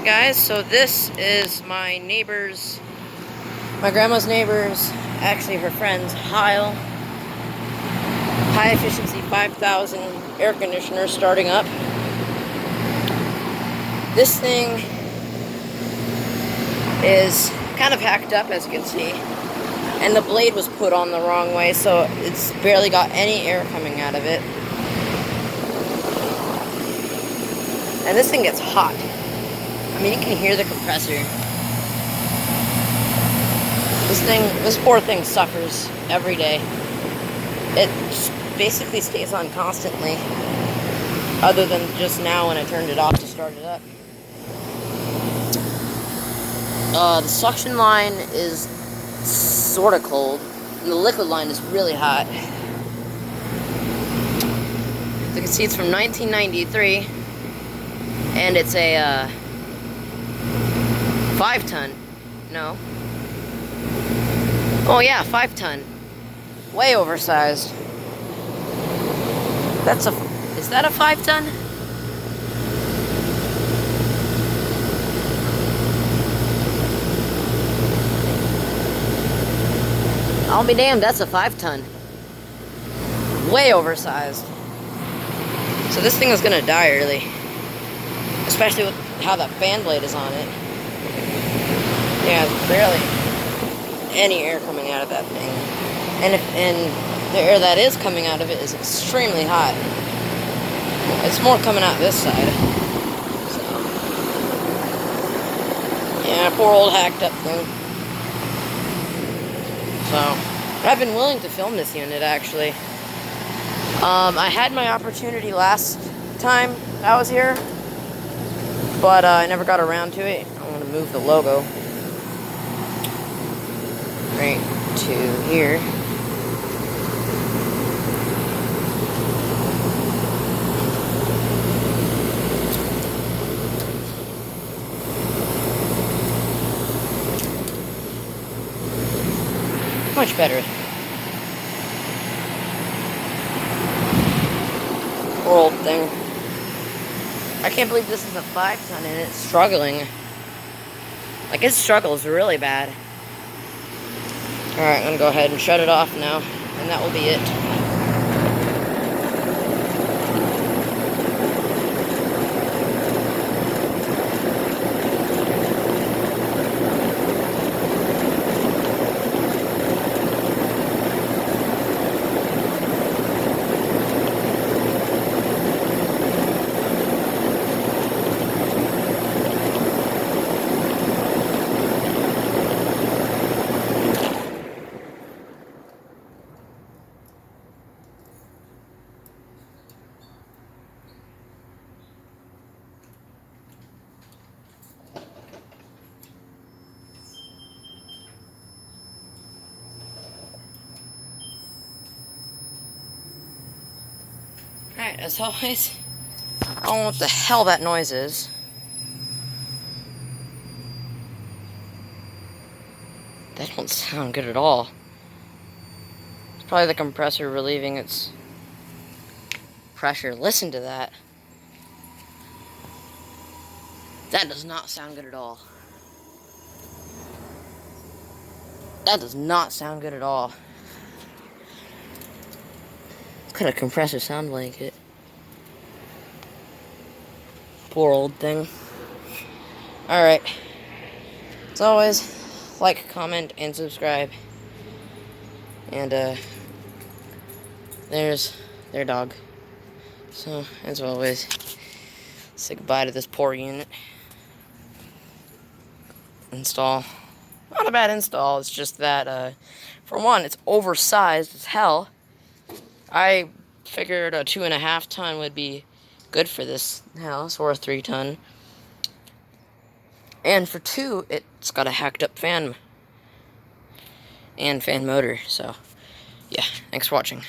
Guys, so this is my neighbor's, my grandma's neighbor's, actually her friend's Heil high efficiency 5,000 air conditioner starting up. This thing is kind of hacked up, as you can see, and the blade was put on the wrong way, so it's barely got any air coming out of it. And this thing gets hot. I mean, you can hear the compressor. This poor thing suffers every day. It basically stays on constantly, other than just now when I turned it off to start it up. The suction line is sort of cold, and the liquid line is really hot. As you can see, it's from 1993, and it's a 5-ton. No. Oh yeah, 5-ton. Way oversized. Is that a 5-ton? I'll be damned, that's a 5-ton. Way oversized. So this thing is gonna die early. Especially with how that fan blade is on it. Yeah, barely any air coming out of that thing. And the air that is coming out of it is extremely hot. It's more coming out this side. So, yeah, poor old hacked up thing. So, I've been willing to film this unit, actually. I had my opportunity last time I was here, but I never got around to it. I want to move the logo right to here. Much better. Poor old thing. I can't believe this is a 5-ton and it's struggling. Like, it struggles really bad. Alright, I'm gonna go ahead and shut it off now, and that will be it. Alright, as always, I don't know what the hell that noise is. That don't sound good at all. It's probably the compressor relieving its pressure. Listen to that. That does not sound good at all. That does not sound good at all. What could a compressor sound like it? Poor old thing. Alright. As always, like, comment, and subscribe. And, there's their dog. So, as always, say goodbye to this poor unit. Install. Not a bad install, it's just that, for one, it's oversized as hell. I figured a 2.5-ton would be good for this house, or a 3-ton. And for 2, it's got a hacked up fan and fan motor. So, yeah, thanks for watching.